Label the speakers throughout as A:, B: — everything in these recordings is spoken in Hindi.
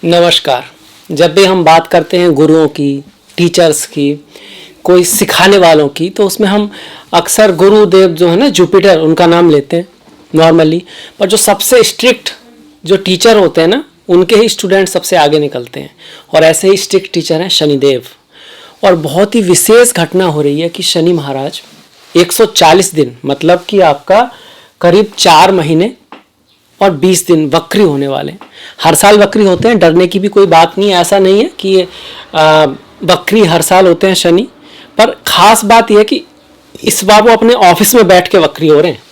A: नमस्कार। जब भी हम बात करते हैं गुरुओं की, टीचर्स की, कोई सिखाने वालों की, तो उसमें हम अक्सर गुरुदेव जो है ना, जुपिटर, उनका नाम लेते हैं नॉर्मली। पर जो सबसे स्ट्रिक्ट जो टीचर होते हैं ना, उनके ही स्टूडेंट सबसे आगे निकलते हैं। और ऐसे ही स्ट्रिक्ट टीचर हैं शनिदेव। और बहुत ही विशेष घटना हो रही है कि शनि महाराज 140 दिन, मतलब कि आपका करीब 4 महीने और 20 दिन वक्री होने वाले हैं। हर साल वक्री होते हैं, डरने की भी कोई बात नहीं है। ऐसा नहीं है कि वक्री हर साल होते हैं शनि, पर खास बात यह है कि इस बार वो अपने ऑफिस में बैठ के वक्री हो रहे हैं।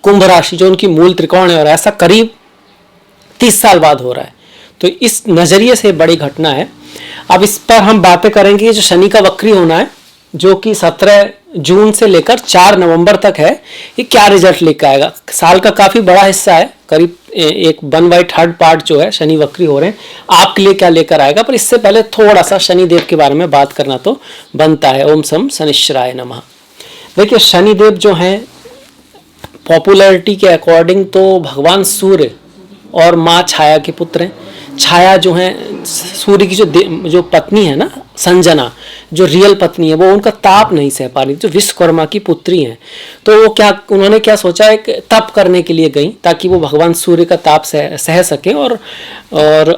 A: कुंभ राशि जो उनकी मूल त्रिकोण है, और ऐसा करीब 30 साल बाद हो रहा है। तो इस नज़रिए से बड़ी घटना है। अब इस पर हम बातें करेंगे। जो शनि का वक्री होना है, जो कि 17 जून से लेकर 4 नवंबर तक है, ये क्या रिजल्ट लेकर आएगा। साल का काफ़ी बड़ा हिस्सा है, करीब 1/3 पार्ट जो है शनि वक्री हो रहे हैं, आपके लिए क्या लेकर आएगा। पर इससे पहले थोड़ा सा शनिदेव के बारे में बात करना तो बनता है। ओम सम शनिश्चराय नमः। देखिए, शनिदेव जो हैं पॉपुलैरिटी के अकॉर्डिंग तो भगवान सूर्य और माँ छाया के पुत्र हैं। छाया जो है सूर्य की जो पत्नी है ना, संजना, जो रियल पत्नी है, वो उनका ताप नहीं सह पा रही, जो विश्वकर्मा की पुत्री हैं। तो वो उन्होंने क्या सोचा, एक तप करने के लिए गई ताकि वो भगवान सूर्य का ताप सह सकें, और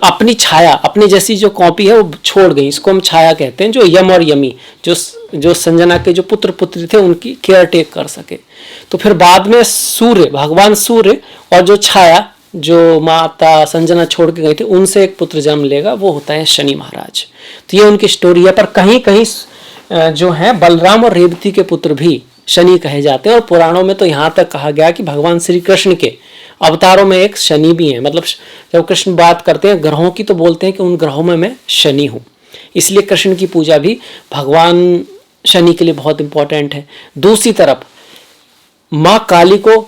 A: अपनी छाया, अपनी जैसी जो कॉपी है वो छोड़ गई। इसको हम छाया कहते हैं, जो यम और यमी, जो संजना के जो पुत्र पुत्री थे, उनकी केयर टेक कर सके। तो फिर बाद में सूर्य, भगवान सूर्य और जो छाया, जो माता संजना छोड़ के गई थी, उनसे एक पुत्र जन्म लेगा, वो होता है शनि महाराज। तो ये उनकी स्टोरी है। पर कहीं कहीं जो है बलराम और रेवती के पुत्र भी शनि कहे जाते हैं। और पुराणों में तो यहाँ तक कहा गया कि भगवान श्री कृष्ण के अवतारों में एक शनि भी है। मतलब जब कृष्ण बात करते हैं ग्रहों की, तो बोलते हैं कि उन ग्रहों में मैं शनि हूँ। इसलिए कृष्ण की पूजा भी भगवान शनि के लिए बहुत इंपॉर्टेंट है। दूसरी तरफ माँ काली को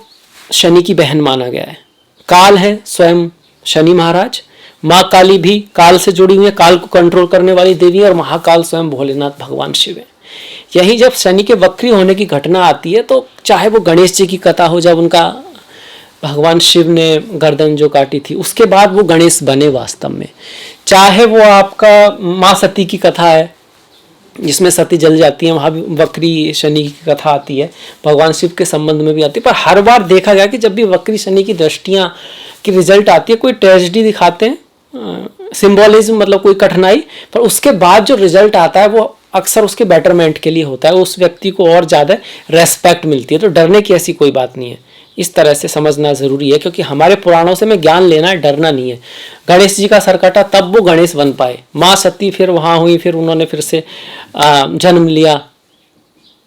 A: शनि की बहन माना गया है। काल है स्वयं शनि महाराज, माँ काली भी काल से जुड़ी हुई है, काल को कंट्रोल करने वाली देवी है, और महाकाल स्वयं भोलेनाथ भगवान शिव है। यही जब शनि के वक्री होने की घटना आती है, तो चाहे वो गणेश जी की कथा हो, जब उनका भगवान शिव ने गर्दन जो काटी थी, उसके बाद वो गणेश बने वास्तव में। चाहे वो आपका माँ सती की कथा है, जिसमें सती जल जाती है, वहाँ भी वक्री शनि की कथा आती है, भगवान शिव के संबंध में भी आती है। पर हर बार देखा गया कि जब भी वक्री शनि की दृष्टियाँ की रिजल्ट आती है, कोई ट्रेजेडी दिखाते हैं, सिंबॉलिज्म, मतलब कोई कठिनाई, पर उसके बाद जो रिजल्ट आता है वो अक्सर उसके बेटरमेंट के लिए होता है, उस व्यक्ति को और ज़्यादा रेस्पेक्ट मिलती है। तो डरने की ऐसी कोई बात नहीं है। इस तरह से समझना ज़रूरी है, क्योंकि हमारे पुराणों से में ज्ञान लेना है, डरना नहीं है। गणेश जी का सर कटा तब वो गणेश बन पाए। माँ सती फिर वहाँ हुई, फिर उन्होंने फिर से जन्म लिया,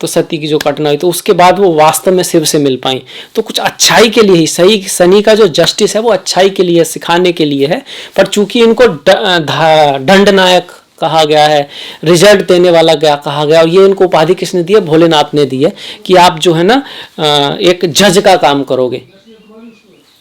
A: तो सती की जो कटना हुई, तो उसके बाद वो वास्तव में शिव से मिल पाई। तो कुछ अच्छाई के लिए ही, सही शनि का जो जस्टिस है वो अच्छाई के लिए, सिखाने के लिए है। पर चूंकि इनको दंडनायक कहा गया है, रिजल्ट देने वाला कहा गया, और ये इनको उपाधि किसने दी है? भोलेनाथ ने दी है, कि आप जो है ना एक जज का काम करोगे,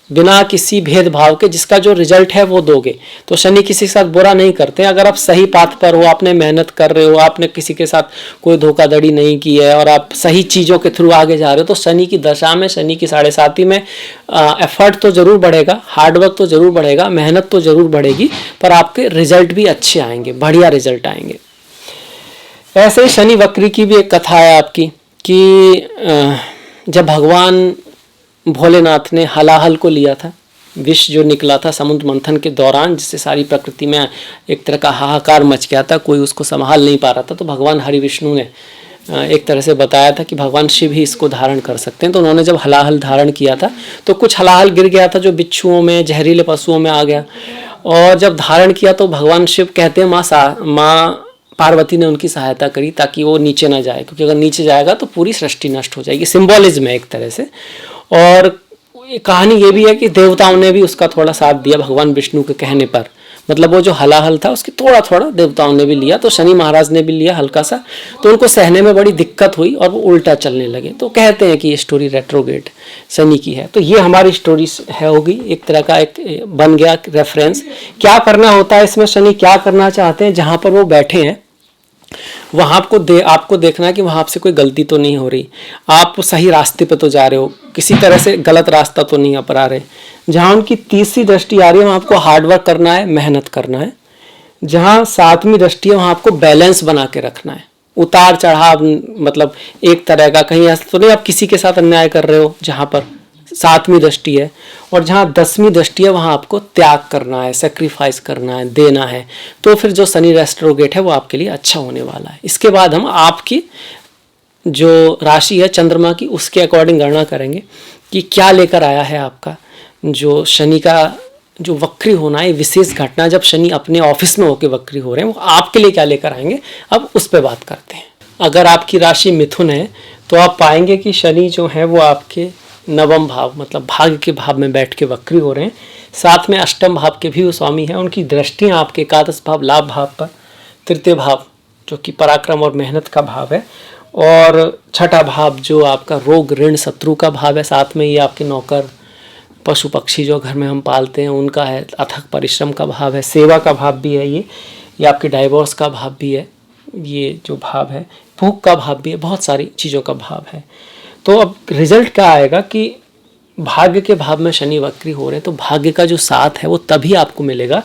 A: बिना किसी भेदभाव के, जिसका जो रिजल्ट है वो दोगे। तो शनि किसी के साथ बुरा नहीं करते। अगर आप सही पाथ पर हो, आपने मेहनत कर रहे हो, आपने किसी के साथ कोई धोखाधड़ी नहीं की है, और आप सही चीज़ों के थ्रू आगे जा रहे हो, तो शनि की दशा में, शनि की 7.5 में एफर्ट तो जरूर बढ़ेगा, हार्डवर्क तो जरूर बढ़ेगा, मेहनत तो जरूर बढ़ेगी, पर आपके रिजल्ट भी अच्छे आएंगे, बढ़िया रिजल्ट आएंगे। ऐसे ही शनि वक्री की भी एक कथा है आपकी, कि जब भगवान भोलेनाथ ने हलाहल को लिया था, विष जो निकला था समुद्र मंथन के दौरान, जिससे सारी प्रकृति में एक तरह का हाहाकार मच गया था, कोई उसको संभाल नहीं पा रहा था, तो भगवान हरि विष्णु ने एक तरह से बताया था कि भगवान शिव ही इसको धारण कर सकते हैं। तो उन्होंने जब हलाहल धारण किया था, तो कुछ हलाहल गिर गया था जो बिच्छुओं में, जहरीले पशुओं में आ गया, और जब धारण किया तो भगवान शिव कहते हैं माँ पार्वती ने उनकी सहायता करी ताकि वो नीचे ना जाए, क्योंकि अगर नीचे जाएगा तो पूरी सृष्टि नष्ट हो जाएगी। सिंबॉलिज्म है एक तरह से। और कहानी ये भी है कि देवताओं ने भी उसका थोड़ा साथ दिया भगवान विष्णु के कहने पर। मतलब वो जो हलाहल था उसकी थोड़ा थोड़ा देवताओं ने भी लिया, तो शनि महाराज ने भी लिया हल्का सा, तो उनको सहने में बड़ी दिक्कत हुई और वो उल्टा चलने लगे। तो कहते हैं कि ये स्टोरी रेट्रोग्रेड शनि की है। तो ये हमारी स्टोरी है, होगी एक तरह का, एक बन गया रेफरेंस। क्या करना होता है इसमें, शनि क्या करना चाहते हैं, जहाँ पर वो बैठे हैं वहाँ आपको देखना है कि वहाँ आपसे कोई गलती तो नहीं हो रही, आप सही रास्ते पे तो जा रहे हो, किसी तरह से गलत रास्ता तो नहीं अपना रहे। जहाँ उनकी तीसरी दृष्टि आ रही है वहाँ आपको हार्डवर्क करना है, मेहनत करना है। जहाँ सातवीं दृष्टि है वहाँ आपको बैलेंस बना के रखना है, उतार चढ़ाव, मतलब एक तरह का कहीं ऐसा तो नहीं आप किसी के साथ अन्याय कर रहे हो जहाँ पर सातवीं दृष्टि है। और जहाँ 10वीं दृष्टि है वहाँ आपको त्याग करना है, सेक्रीफाइस करना है, देना है। तो फिर जो शनि रेस्ट्रोगेट है वो आपके लिए अच्छा होने वाला है। इसके बाद हम आपकी जो राशि है चंद्रमा की उसके अकॉर्डिंग गणना करेंगे कि क्या लेकर आया है आपका जो शनि का जो वक्री होना है, विशेष घटना जब शनि अपने ऑफिस में होकर वक्री हो रहे हैं वो आपके लिए क्या लेकर आएंगे, अब उस पर बात करते हैं। अगर आपकी राशि मिथुन है तो आप पाएंगे कि शनि जो है वो आपके नवम भाव मतलब भाग्य के भाव में बैठ के वक्री हो रहे हैं। साथ में अष्टम भाव के भी वो स्वामी हैं, उनकी दृष्टियाँ आपके एकादश भाव लाभ भाव पर, तृतीय भाव जो कि पराक्रम और मेहनत का भाव है, और छठा भाव जो आपका रोग ऋण शत्रु का भाव है। साथ में ये आपके नौकर पशु पक्षी जो घर में हम पालते हैं उनका है, अथक परिश्रम का भाव है, सेवा का भाव भी है, ये आपके डाइवोर्स का भाव भी है, ये जो भाव है भूख का भाव भी है, बहुत सारी चीज़ों का भाव है। तो अब रिजल्ट क्या आएगा कि भाग्य के भाव में शनि वक्री हो रहे हैं तो भाग्य का जो साथ है वो तभी आपको मिलेगा।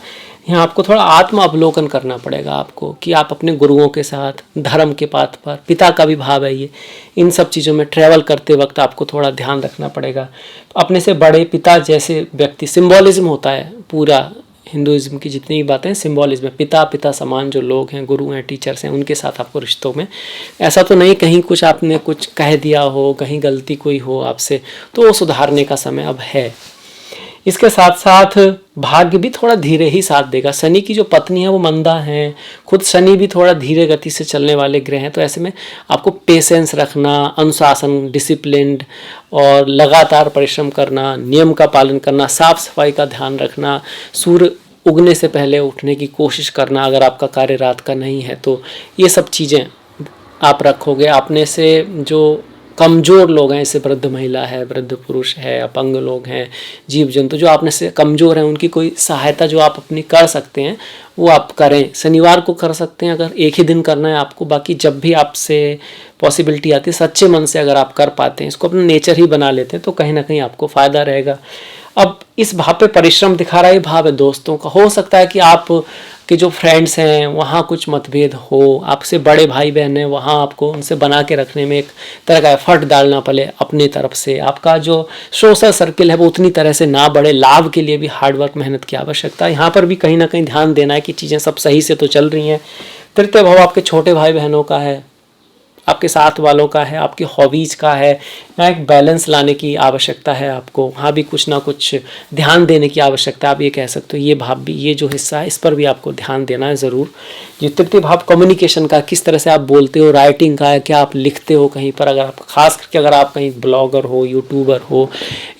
A: यहाँ आपको थोड़ा आत्म अवलोकन करना पड़ेगा आपको कि आप अपने गुरुओं के साथ, धर्म के पाथ पर, पिता का भी भाव है ये, इन सब चीज़ों में ट्रैवल करते वक्त आपको थोड़ा ध्यान रखना पड़ेगा। अपने से बड़े पिता जैसे व्यक्ति, सिंबॉलिज्म होता है पूरा हिंदुइज्म की जितनी भी बातें सिंबॉलिज्म है, पिता समान जो लोग हैं, गुरु हैं, टीचर्स हैं, उनके साथ आपको रिश्तों में ऐसा तो नहीं कहीं कुछ आपने कुछ कह दिया हो, कहीं गलती कोई हो आपसे, तो वो सुधारने का समय अब है। इसके साथ साथ भाग्य भी थोड़ा धीरे ही साथ देगा। शनि की जो पत्नी है वो मंदा है, खुद शनि भी थोड़ा धीरे गति से चलने वाले ग्रह हैं, तो ऐसे में आपको पेशेंस रखना, अनुशासन, डिसिप्लिन्ड और लगातार परिश्रम करना, नियम का पालन करना, साफ सफाई का ध्यान रखना, सूर्य उगने से पहले उठने की कोशिश करना अगर आपका कार्य रात का नहीं है तो, ये सब चीज़ें आप रखोगे। अपने से जो कमज़ोर लोग हैं, जैसे वृद्ध महिला है, वृद्ध पुरुष है, अपंग लोग हैं, जीव जंतु जो आपने से कमज़ोर हैं, उनकी कोई सहायता जो आप अपनी कर सकते हैं वो आप करें। शनिवार को कर सकते हैं अगर एक ही दिन करना है आपको, बाकी जब भी आपसे पॉसिबिलिटी आती है सच्चे मन से अगर आप कर पाते हैं, इसको अपना नेचर ही बना लेते हैं तो कहीं ना कहीं आपको फ़ायदा रहेगा। अब इस भाव पे परिश्रम दिखा रहा है भाव है दोस्तों का। हो सकता है कि आप के जो फ्रेंड्स हैं वहाँ कुछ मतभेद हो, आपसे बड़े भाई बहन हैं वहाँ आपको उनसे बना के रखने में एक तरह का एफर्ट डालना पड़े अपनी तरफ से। आपका जो सोशल सर्किल है वो उतनी तरह से ना बढ़े, लाभ के लिए भी हार्डवर्क मेहनत की आवश्यकता है। यहाँ पर भी कहीं ना कहीं ध्यान देना है कि चीज़ें सब सही से तो चल रही हैं। तृतीय भाव आपके छोटे भाई बहनों का है, आपके साथ वालों का है, आपकी हॉबीज़ का है। यहाँ एक बैलेंस लाने की आवश्यकता है आपको, वहाँ भी कुछ ना कुछ ध्यान देने की आवश्यकता है। आप ये कह सकते हो ये भाव भी, ये जो हिस्सा है इस पर भी आपको ध्यान देना है ज़रूर। ये तृतीय भाव कम्युनिकेशन का, किस तरह से आप बोलते हो, राइटिंग का है, क्या आप लिखते हो कहीं पर, अगर आप खास करके अगर आप कहीं ब्लॉगर हो, यूट्यूबर हो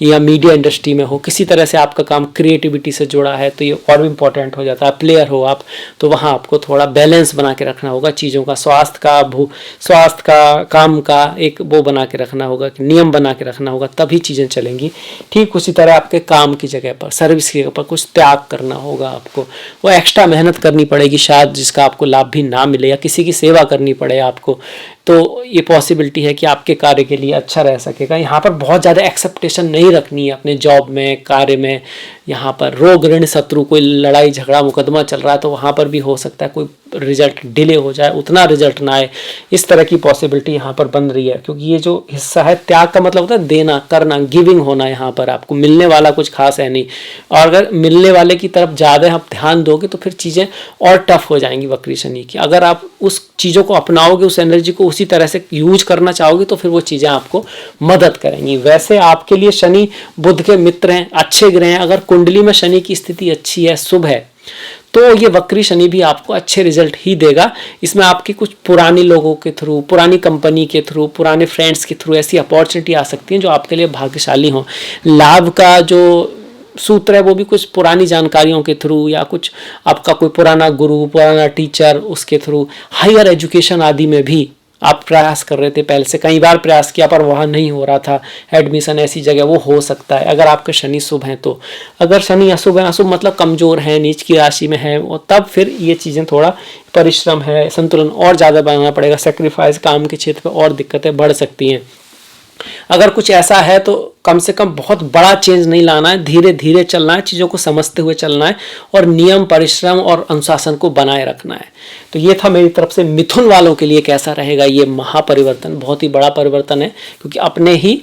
A: या मीडिया इंडस्ट्री में हो, किसी तरह से आपका काम क्रिएटिविटी से जुड़ा है तो ये और भी इम्पोर्टेंट हो जाता है। प्लेयर हो आप तो वहाँ आपको थोड़ा बैलेंस बना के रखना होगा चीज़ों का, स्वास्थ्य का, काम का एक वो बना के रखना होगा, नियम बना के रखना होगा, तभी चीज़ें चलेंगी। ठीक उसी तरह आपके काम की जगह पर, सर्विस की जगह पर कुछ त्याग करना होगा आपको, वो एक्स्ट्रा मेहनत करनी पड़ेगी शायद जिसका आपको लाभ भी ना मिले, या किसी की सेवा करनी पड़े आपको, तो ये पॉसिबिलिटी है कि आपके कार्य के लिए अच्छा रह सकेगा। यहाँ पर बहुत ज़्यादा एक्सेप्टेशन नहीं रखनी है अपने जॉब में, कार्य में। यहाँ पर रोग ऋण शत्रु, कोई लड़ाई झगड़ा मुकदमा चल रहा है तो वहाँ पर भी हो सकता है कोई रिजल्ट डिले हो जाए, उतना रिजल्ट ना आए, इस तरह की पॉसिबिलिटी यहाँ पर बन रही है। क्योंकि ये जो हिस्सा है त्याग का मतलब होता है देना, करना, गिविंग होना। यहाँ पर आपको मिलने वाला कुछ खास है नहीं, और अगर मिलने वाले की तरफ ज़्यादा आप ध्यान दोगे तो फिर चीज़ें और टफ हो जाएंगी वक्री शनि की। अगर आप उस चीज़ों को अपनाओगे, उस एनर्जी को उसी तरह से यूज करना चाहोगे तो फिर वो चीज़ें आपको मदद करेंगी। वैसे आपके लिए शनि बुध के मित्र हैं, अच्छे ग्रह हैं। अगर कुंडली में शनि की स्थिति अच्छी है, शुभ है, तो ये वक्री शनि भी आपको अच्छे रिजल्ट ही देगा। इसमें आपकी कुछ पुरानी लोगों के थ्रू, पुरानी कंपनी के थ्रू, पुराने फ्रेंड्स के थ्रू ऐसी अपॉर्चुनिटी आ सकती हैं जो आपके लिए भाग्यशाली हो। लाभ का जो सूत्र है वो भी कुछ पुरानी जानकारियों के थ्रू, या कुछ आपका कोई पुराना गुरु, पुराना टीचर, उसके थ्रू, हायर एजुकेशन आदि में भी आप प्रयास कर रहे थे, पहले से कई बार प्रयास किया पर वहाँ नहीं हो रहा था एडमिशन ऐसी जगह, वो हो सकता है अगर आपके शनि शुभ हैं तो। अगर शनि अशुभ है, अशुभ मतलब कमज़ोर है, नीच की राशि में है, और तब फिर ये चीज़ें थोड़ा परिश्रम है, संतुलन और ज़्यादा बनाना पड़ेगा, सेक्रीफाइस, काम के क्षेत्र पर और दिक्कतें बढ़ सकती हैं। अगर कुछ ऐसा है तो कम से कम बहुत बड़ा चेंज नहीं लाना है, धीरे धीरे चलना है, चीज़ों को समझते हुए चलना है और नियम, परिश्रम और अनुशासन को बनाए रखना है। तो ये था मेरी तरफ से मिथुन वालों के लिए कैसा रहेगा ये महापरिवर्तन। बहुत ही बड़ा परिवर्तन है, क्योंकि अपने ही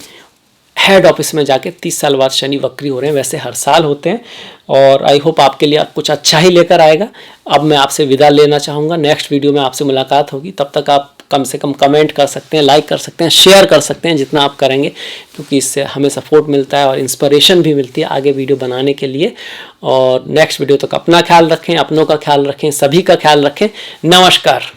A: हेड ऑफिस में जाके 30 साल बाद शनि वक्री हो रहे हैं, वैसे हर साल होते हैं। और आई होप आपके लिए कुछ अच्छा ही लेकर आएगा। अब मैं आपसे विदा लेना चाहूँगा, नेक्स्ट वीडियो में आपसे मुलाकात होगी। तब तक आप कम से कम कमेंट कर सकते हैं, लाइक कर सकते हैं, शेयर कर सकते हैं, जितना आप करेंगे, क्योंकि इससे हमें सपोर्ट मिलता है और इंस्पिरेशन भी मिलती है आगे वीडियो बनाने के लिए। और नेक्स्ट वीडियो तक अपना ख्याल रखें, अपनों का ख्याल रखें, सभी का ख्याल रखें। नमस्कार।